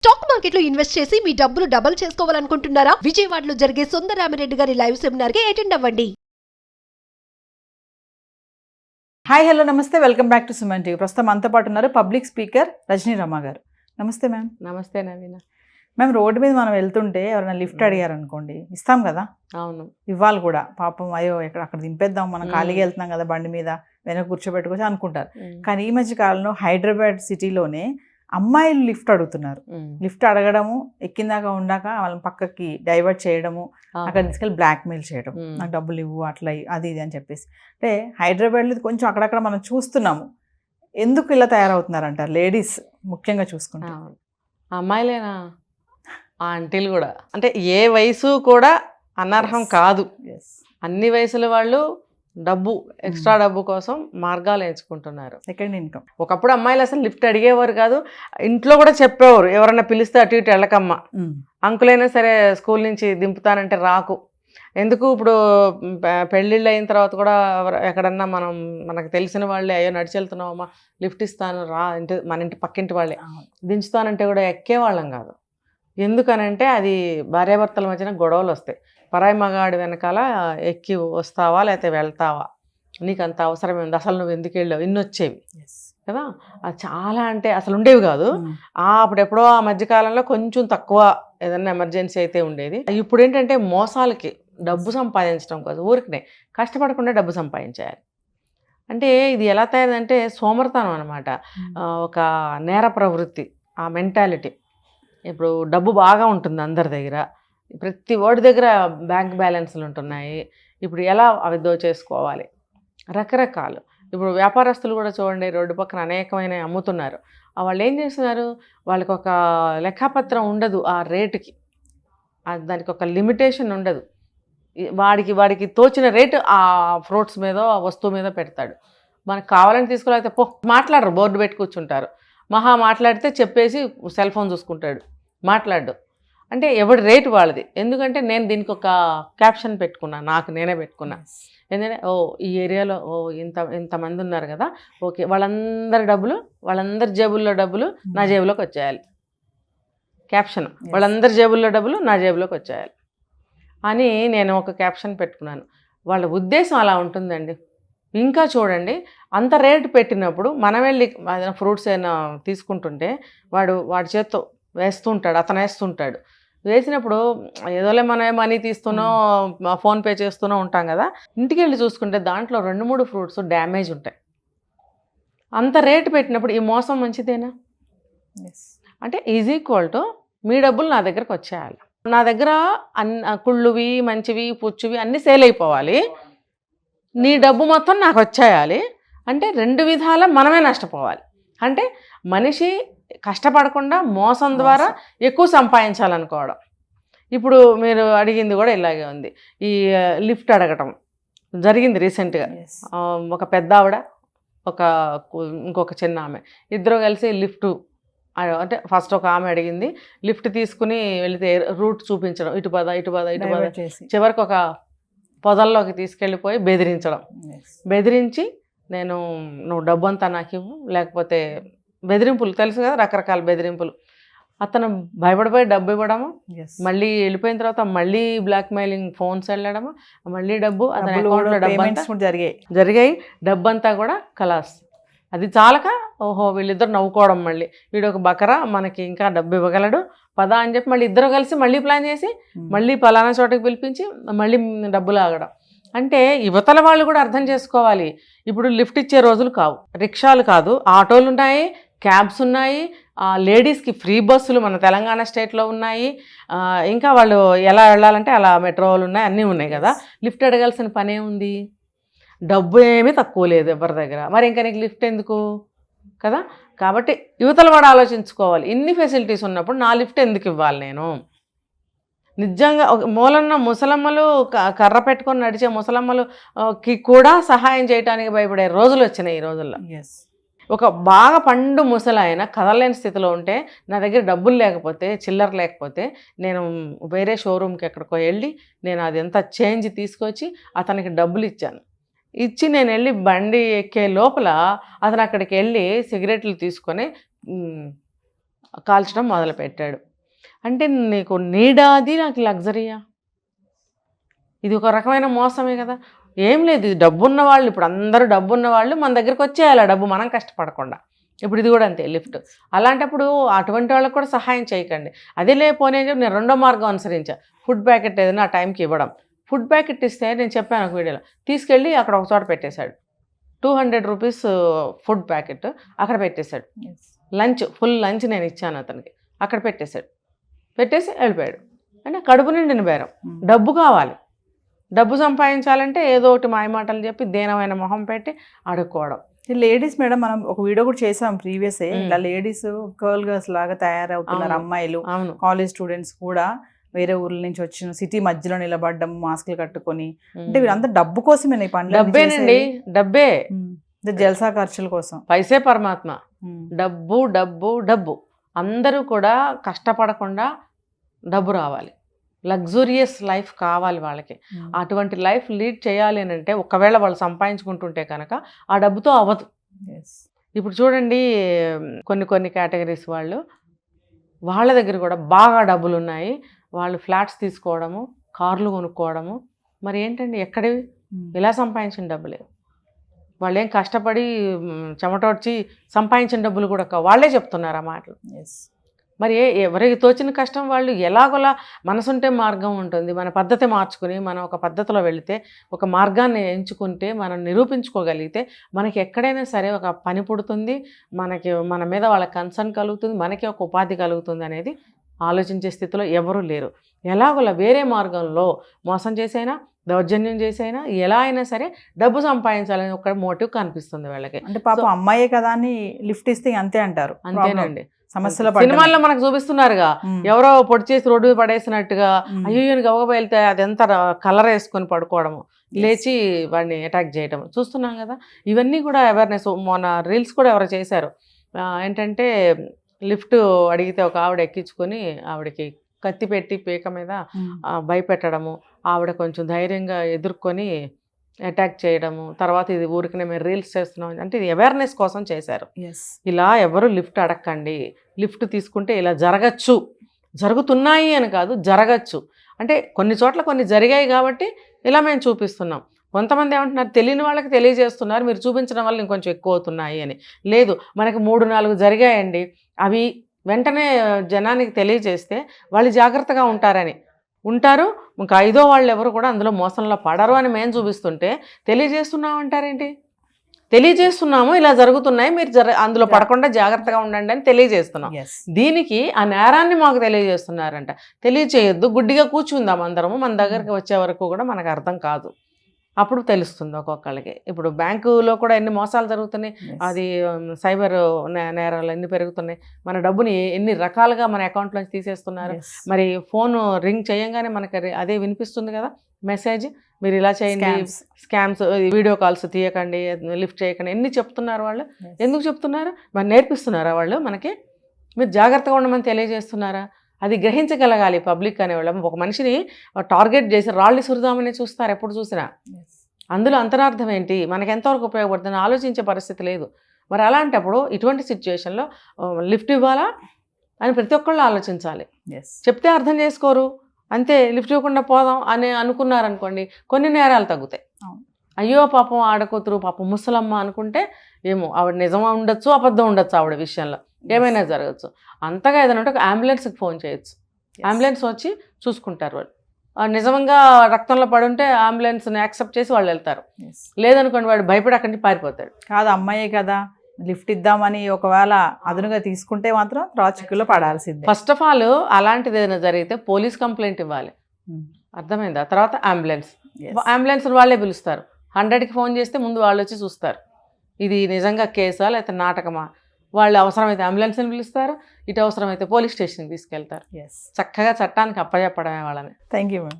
Stock మార్కెట్లో invest చేసి మీ డబ్బులు డబుల్ చేసుకోవాలనుకుంటున్నారా? విజయవాడలో జరిగే సుందరరామిరెడ్డి గారి లైవ్ సెమినార్ కి అటెండ్ అవ్వండి. హాయ్ హలో నమస్తే, welcome back to Suman TV. ప్రస్తుతం మనతో పాటు ఉన్నారు పబ్లిక్ స్పీకర్ రజనీ రమ గారు. నమస్తే మ్యామ్. నమస్తే నవీన. మ్యామ్, రోడ్డు మీద మనం వెళ్తుంటే ఎవరైనా లిఫ్ట్ అడిగారు అనుకోండి, ఇస్తాం కదా. అవును, ఇవ్వాలి కూడా. పాపం అయ్యో అక్కడ దింపేద్దాం, మనం ఖాళీగా వెళ్తున్నాం కదా బండి మీద, వెనక కూర్చోబెట్టుకోవచ్చు అనుకుంటారు. కానీ ఈ మధ్య కాలంలో హైదరాబాద్ సిటీలోనే అమ్మాయిలు లిఫ్ట్ అడుగుతున్నారు. లిఫ్ట్ అడగడము, ఎక్కిందాక ఉండాక వాళ్ళని పక్కకి డైవర్ట్ చేయడము, అక్కడ తీసుకెళ్ళి బ్లాక్మెయిల్ చేయడం, నాకు డబ్బులు ఇవ్వు అట్లా అది ఇది అని చెప్పేసి. అంటే హైదరాబాద్లో కొంచెం అక్కడక్కడ మనం చూస్తున్నాము. ఎందుకు ఇలా తయారవుతున్నారంటారు లేడీస్ ముఖ్యంగా చూసుకుంటే? అమ్మాయిలేనా, ఆంటీలు కూడా. అంటే ఏ వయసు కూడా అనర్హం కాదు. అన్ని వయసుల వాళ్ళు డబ్బు, ఎక్స్ట్రా డబ్బు కోసం మార్గాలు ఎంచుకుంటున్నారు. Second income. ఒకప్పుడు అమ్మాయిలు అసలు లిఫ్ట్ అడిగేవారు కాదు. ఇంట్లో కూడా చెప్పేవారు, ఎవరన్నా పిలిస్తే అటు ఇటు వెళ్ళకమ్మ, అంకులైనా సరే స్కూల్ నుంచి దింపుతానంటే రాకు. ఎందుకు ఇప్పుడు పెళ్ళిళ్ళు అయిన తర్వాత కూడా ఎక్కడన్నా మనకు తెలిసిన వాళ్ళే, అయ్యో నడిచి వెళ్తున్నావమ్మా లిఫ్ట్ ఇస్తాను రా, మన ఇంటి పక్కింటి వాళ్ళే దించుతానంటే కూడా ఎక్కేవాళ్ళం కాదు. ఎందుకనంటే అది భార్యాభర్తల మధ్యన గొడవలు వస్తాయి. పరాయి మగాడి వెనకాల ఎక్కి వస్తావా లేకపోతే వెళ్తావా, నీకు అంత అవసరం ఉంది, అసలు నువ్వు ఎందుకు వెళ్ళావు, ఇన్ని వచ్చేవి కదా. అది చాలా అంటే అసలు ఉండేవి కాదు. అప్పుడెప్పుడో ఆ మధ్యకాలంలో కొంచెం తక్కువ ఏదన్నా ఎమర్జెన్సీ అయితే ఉండేది. ఇప్పుడు ఏంటంటే మోసాలకి డబ్బు సంపాదించడం కోసం ఊరికనే కష్టపడకుండా డబ్బు సంపాదించాలి. అంటే ఇది ఎలా తయారంటే సోమర్తనం అనమాట, ఒక నేర ప్రవృత్తి, ఆ మెంటాలిటీ. ఇప్పుడు డబ్బు బాగా ఉంటుంది అందరి దగ్గర, ప్రతి వాడి దగ్గర బ్యాంక్ బ్యాలెన్స్లు ఉంటున్నాయి. ఇప్పుడు ఎలా అవి దోచేసుకోవాలి, రకరకాలు. ఇప్పుడు వ్యాపారస్తులు కూడా చూడండి, రోడ్డు పక్కన అనేకమైన అమ్ముతున్నారు. వాళ్ళు ఏం చేస్తున్నారు, వాళ్ళకి ఒక లెక్కపత్రం ఉండదు ఆ రేటుకి, దానికి ఒక లిమిటేషన్ ఉండదు. వాడికి తోచిన రేటు ఆ ఫ్రూట్స్ మీద, ఆ వస్తువు మీద పెడతాడు. మనకు కావాలని తీసుకోలేకపోతే పో మాట్లాడరు, బోర్డు పెట్టి కూర్చుంటారు. మహా మాట్లాడితే చెప్పేసి సెల్ ఫోన్ చూసుకుంటాడు, మాట్లాడు. అంటే ఎవడి రేటు వాళ్ళది. ఎందుకంటే నేను దీనికి ఒక క్యాప్షన్ పెట్టుకున్నా, నాకు నేనే పెట్టుకున్నా. ఎందుకంటే ఈ ఏరియాలో ఇంతమంది ఉన్నారు కదా, ఓకే, వాళ్ళందరి జేబుల్లో డబ్బులు నా జేబులోకి వచ్చేయాలి. క్యాప్షన్, వాళ్ళందరి జేబుల్లో డబ్బులు నా జేబులోకి వచ్చేయాలి అని నేను ఒక క్యాప్షన్ పెట్టుకున్నాను. వాళ్ళ ఉద్దేశం అలా ఉంటుందండి. ఇంకా చూడండి, అంత రేటు పెట్టినప్పుడు మనం వెళ్ళి ఫ్రూట్స్ ఏమైనా తీసుకుంటుంటే వాడి చేత్తో అతను వేస్తుంటాడు. వేసినప్పుడు ఏదోలే మనం మనీ తీస్తున్నాం, ఫోన్పే చేస్తూనే ఉంటాం కదా. ఇంటికి వెళ్ళి చూసుకుంటే దాంట్లో 2-3 ఫ్రూట్స్ డ్యామేజ్ ఉంటాయి. అంత రేటు పెట్టినప్పుడు ఈ మోసం మంచిదేనా? అంటే ఈజ్ ఈక్వల్ టు మీ డబ్బులు నా దగ్గరకు వచ్చేయాలి. నా దగ్గర కుళ్ళువి, మంచివి, పుచ్చువి అన్నీ సేల్ అయిపోవాలి. నీ డబ్బు మొత్తం నాకు వచ్చేయాలి. అంటే 2 విధాల మనమే నష్టపోవాలి. అంటే మనిషి కష్టపడకుండా మోసం ద్వారా ఎక్కువ సంపాదించాలనుకోవడం. ఇప్పుడు మీరు అడిగింది కూడా ఇలాగే ఉంది. ఈ లిఫ్ట్ అడగటం జరిగింది రీసెంట్గా. ఒక పెద్ద ఆవిడ, ఇంకొక చిన్న ఆమె, ఇద్దరు కలిసి లిఫ్ట్ అంటే ఫస్ట్ ఒక ఆమె అడిగింది, లిఫ్ట్ తీసుకుని వెళితే రూట్ చూపించడం, ఇటు పద చివరికి ఒక పొదల్లోకి తీసుకెళ్ళిపోయి బెదిరించి నువ్వు డబ్బు అంతా నాకు ఇవ్వు, లేకపోతే బెదిరింపులు తెలుసు కదా, రకరకాల బెదిరింపులు. అతను భయపడిపోయి డబ్బు ఇవ్వడము, మళ్ళీ వెళ్ళిపోయిన తర్వాత మళ్ళీ బ్లాక్మెయిలింగ్ ఫోన్స్ వెళ్ళడము, మళ్ళీ డబ్బు అతని అకౌంట్లో డబ్బు జరిగాయి. డబ్బంతా కూడా ఖలాస్. అది చాలక వీళ్ళిద్దరు నవ్వుకోవడం, మళ్ళీ వీడు ఒక బకరా మనకి ఇంకా డబ్బు ఇవ్వగలడు పదా అని చెప్పి మళ్ళీ ఇద్దరు కలిసి మళ్ళీ ప్లాన్ చేసి మళ్ళీ పలానా చోటకి పిలిపించి మళ్ళీ డబ్బులు ఆగడం. అంటే యువతల వాళ్ళు కూడా అర్థం చేసుకోవాలి. ఇప్పుడు లిఫ్ట్ ఇచ్చే రోజులు కావు, రిక్షాలు కాదు, ఆటోలు ఉన్నాయి, క్యాబ్స్ ఉన్నాయి, లేడీస్కి ఫ్రీ బస్సులు మన తెలంగాణ స్టేట్లో ఉన్నాయి. ఇంకా వాళ్ళు ఎలా వెళ్ళాలంటే అలా మెట్రోలు ఉన్నాయి, అన్నీ ఉన్నాయి కదా. లిఫ్ట్ అడగాల్సిన పనే ఉంది, డబ్బు ఏమీ తక్కువ లేదు ఎవరి దగ్గర, మరి ఇంకా నీకు లిఫ్ట్ ఎందుకు కదా. కాబట్టి యువతల వాడు ఆలోచించుకోవాలి, ఇన్ని ఫెసిలిటీస్ ఉన్నప్పుడు నా లిఫ్ట్ ఎందుకు ఇవ్వాలి నేను? నిజంగా మూలన్న ముసలమ్మలు, కర్ర పెట్టుకొని నడిచే ముసలమ్మలుకి కూడా సహాయం చేయడానికి భయపడే రోజులు వచ్చినాయి ఈ రోజుల్లో. ఒక బాగా పండు ముసలాయన కదలలేని స్థితిలో ఉంటే, నా దగ్గర డబ్బులు లేకపోతే, చిల్లర లేకపోతే, నేను వేరే షోరూమ్కి ఎక్కడికో వెళ్ళి నేను అది ఎంత చేంజ్ తీసుకొచ్చి అతనికి డబ్బులు ఇచ్చాను. ఇచ్చి నేను వెళ్ళి బండి ఎక్కే లోపల అతను అక్కడికి వెళ్ళి సిగరెట్లు తీసుకొని కాల్చడం మొదలుపెట్టాడు. అంటే నీకు నీడాది నాకు లగ్జరీయా? ఇది ఒక రకమైన మోసమే కదా. ఏం లేదు, ఇది డబ్బున్న వాళ్ళు, ఇప్పుడు అందరూ డబ్బున్న వాళ్ళు మన దగ్గరికి వచ్చేయాలి డబ్బు, మనం కష్టపడకుండా. ఇప్పుడు ఇది కూడా అంతే లిఫ్ట్. అలాంటప్పుడు అటువంటి వాళ్ళకి కూడా సహాయం చేయకండి. అదే లేకపోతే నేను రెండో మార్గం అనుసరించా, ఫుడ్ ప్యాకెట్ ఏదైనా ఆ టైంకి ఇవ్వడం. ఫుడ్ ప్యాకెట్ ఇస్తే నేను చెప్పాను ఒక వీడియోలో, తీసుకెళ్ళి అక్కడ ఒక చోట పెట్టేశాడు. 200 రూపీస్ ఫుడ్ ప్యాకెట్ అక్కడ పెట్టేశాడు. లంచ్, ఫుల్ లంచ్ నేను ఇచ్చాను అతనికి, అక్కడ పెట్టేసి వెళ్ళిపోయాడు. అంటే కడుపు నిండిన బేరం. డబ్బు కావాలి, డబ్బు సంపాదించాలంటే ఏదో ఒకటి మాయమాటలు చెప్పి దేనమైన మొహం పెట్టి అడుక్కోవడం. లేడీస్ మేడం, మనం ఒక వీడియో కూడా చేసాం ప్రీవియస్, ఇలా లేడీస్ గర్ల్ గర్ల్స్ లాగా తయారవుతున్నారు. అమ్మాయిలు, కాలేజ్ స్టూడెంట్స్ కూడా వేరే ఊర్ల నుంచి వచ్చిన సిటీ మధ్యలో నిలబడ్డం, మాస్కులు కట్టుకొని. అంటే వీళ్ళంతా డబ్బు కోసమే ఈ పనులు. డబ్బేనండి, డబ్బే. జల్సా ఖర్చుల కోసం. పైసే పరమాత్మ. డబ్బు డబ్బు డబ్బు. అందరూ కూడా కష్టపడకుండా డబ్బు రావాలి, లగ్జూరియస్ లైఫ్ కావాలి వాళ్ళకి. అటువంటి లైఫ్ లీడ్ చేయాలి అని అంటే ఒకవేళ వాళ్ళు సంపాదించుకుంటుంటే కనుక ఆ డబ్బుతో అవ్వదు. ఇప్పుడు చూడండి, కొన్ని కేటగిరీస్ వాళ్ళ దగ్గర కూడా బాగా డబ్బులు ఉన్నాయి, వాళ్ళు ఫ్లాట్స్ తీసుకోవడము, కార్లు కొనుక్కోవడము. మరి ఏంటండి, ఎక్కడివి? ఇలా సంపాదించిన డబ్బులే. వాళ్ళు ఏం కష్టపడి చెమటోడ్చి సంపాదించిన డబ్బులు కూడా వాళ్ళే చెప్తున్నారు ఆ మాటలు. మరి ఎవరికి తోచిన కష్టం వాళ్ళు ఎలాగోలా. మనసుంటే మార్గం ఉంటుంది. మన పద్ధతి మార్చుకుని మనం ఒక పద్ధతిలో వెళితే, ఒక మార్గాన్ని ఎంచుకుంటే, మనం నిరూపించుకోగలిగితే మనకి ఎక్కడైనా సరే ఒక పని పుడుతుంది, మన మీద వాళ్ళ కన్సర్న్ కలుగుతుంది, మనకి ఒక ఉపాధి కలుగుతుంది అనేది ఆలోచించే స్థితిలో ఎవరూ లేరు. ఎలాగోలా వేరే మార్గంలో మోసం చేసైనా, దౌర్జన్యం చేసైనా, ఎలా అయినా సరే డబ్బు సంపాదించాలని ఒక మోటివ్ కనిపిస్తుంది వాళ్ళకి. అంటే పాపం అమ్మాయే కదా అని లిఫ్ట్ ఇస్తే అంతే అంటారు. అంతేనండి. సమస్యలు సినిమాల్లో మనకు చూపిస్తున్నారుగా, ఎవరో పొడి చేసి రోడ్డు మీద పడేసినట్టుగా, అయ్యో గవగబ వెళ్తే అది ఎంత కలర్ వేసుకొని పడుకోవడము, లేచి వాడిని అటాక్ చేయడం చూస్తున్నాం కదా. ఇవన్నీ కూడా అవేర్నెస్. మొన్న రీల్స్ కూడా ఎవరో చేశారు. ఏంటంటే లిఫ్ట్ అడిగితే ఒక ఆవిడ ఎక్కించుకొని ఆవిడకి కత్తి పెట్టి పీక మీద భయపెట్టడము, ఆవిడ కొంచెం ధైర్యంగా ఎదుర్కొని అటాక్ చేయడము. తర్వాత ఇది ఊరికనే మేము రీల్స్ చేస్తున్నాం అంటే ఇది అవేర్నెస్ కోసం చేశారు. ఇలా ఎవరు లిఫ్ట్ అడగండి. లిఫ్ట్ తీసుకుంటే ఇలా జరగచ్చు, జరుగుతున్నాయి అని కాదు, జరగచ్చు. అంటే కొన్ని చోట్ల కొన్ని జరిగాయి కాబట్టి ఇలా మేము చూపిస్తున్నాం. కొంతమంది ఏమంటున్నారు, తెలియని వాళ్ళకి తెలియజేస్తున్నారు, మీరు చూపించడం వల్ల ఇంకొంచెం ఎక్కువ అవుతున్నాయి అని. లేదు, మనకి 3-4 జరిగాయండి, అవి వెంటనే జనానికి తెలియజేస్తే వాళ్ళు జాగ్రత్తగా ఉంటారు. ఇంకా 5వ వాళ్ళు ఎవరు కూడా అందులో మోసంలో పడరు అని మేము చూపిస్తుంటే తెలియజేస్తున్నాం అంటారేంటి? తెలియజేస్తున్నాము, ఇలా జరుగుతున్నాయి, మీరు అందులో పడకుండా జాగ్రత్తగా ఉండండి అని తెలియజేస్తున్నాం. దీనికి ఆ నేరాన్ని మాకు తెలియజేస్తున్నారంట. తెలియచేయొద్దు, గుడ్డిగా కూర్చుందాం అందరము, మన దగ్గరికి వచ్చే వరకు కూడా మనకు అర్థం కాదు, అప్పుడు తెలుస్తుంది ఒక్కొక్కళ్ళకి. ఇప్పుడు బ్యాంకులో కూడా ఎన్ని మోసాలు జరుగుతున్నాయి, అది సైబర్ నేరాలు ఎన్ని పెరుగుతున్నాయి, మన డబ్బుని ఎన్ని రకాలుగా మన అకౌంట్లోంచి తీసేస్తున్నారు. మరి ఫోన్ రింగ్ చేయంగానే మనకి అదే వినిపిస్తుంది కదా మెసేజ్, మీరు ఇలా చేయండి, స్కామ్స్, వీడియో కాల్స్ తీయకండి, లిఫ్ట్ చేయకండి, ఎన్ని చెప్తున్నారు వాళ్ళు. ఎందుకు చెప్తున్నారు? మరి నేర్పిస్తున్నారా వాళ్ళు మనకి? మీరు జాగ్రత్తగా ఉండమని తెలియజేస్తున్నారా? అది గ్రహించగలగాలి పబ్లిక్ అనేవాళ్ళం. ఒక మనిషిని టార్గెట్ చేసి రాళ్ళు సురుదామని చూస్తారు ఎప్పుడు చూసినా. అందులో అంతరార్థం ఏంటి, మనకి ఎంతవరకు ఉపయోగపడుతుంది ఆలోచించే పరిస్థితి లేదు. మరి అలాంటప్పుడు ఇటువంటి సిచ్యువేషన్లో లిఫ్ట్ ఇవ్వాలా అని ప్రతి ఒక్కళ్ళు ఆలోచించాలి. చెప్తే అర్థం చేసుకోరు, అంతే, లిఫ్ట్ ఇవ్వకుండా పోదాం అని అనుకున్నారనుకోండి, కొన్ని నేరాలు తగ్గుతాయి. అయ్యో పాపం ఆడకూతురు, పాపం ముసలమ్మ అనుకుంటే ఏమో ఆవిడ నిజం ఉండొచ్చు, అబద్ధం ఉండొచ్చు, ఆవిడ విషయంలో ఏమైనా జరగచ్చు. అంతగా ఏదైనా ఉంటే ఒక అంబులెన్స్కి ఫోన్ చేయొచ్చు, అంబులెన్స్ వచ్చి చూసుకుంటారు వాళ్ళు. నిజంగా రక్తంలో పడుంటే అంబులెన్స్ని యాక్సెప్ట్ చేసి వాళ్ళు వెళ్తారు. లేదనుకోండి వాడు భయపడి అక్కడి నుంచి పారిపోతాడు. కాదు, అమ్మాయే కదా లిఫ్ట్ ఇద్దామని ఒకవేళ అదునుగా తీసుకుంటే మాత్రం చిక్కులో పడాల్సిందే. ఫస్ట్ ఆఫ్ ఆల్ అలాంటిది ఏదైనా జరిగితే పోలీస్ కంప్లైంట్ ఇవ్వాలి, అర్థమైందా? తర్వాత అంబులెన్స్ వాళ్ళే పిలుస్తారు. 100కి ఫోన్ చేస్తే ముందు వాళ్ళు వచ్చి చూస్తారు ఇది నిజంగా కేసా లేకపోతే నాటకమా. వాళ్ళు అవసరమైతే అంబులెన్స్ని పిలుస్తారు, ఇటు అవసరమైతే పోలీస్ స్టేషన్కి తీసుకెళ్తారు. చక్కగా చట్టానికి అప్పచెప్పడమే వాళ్ళని. Thank you madam.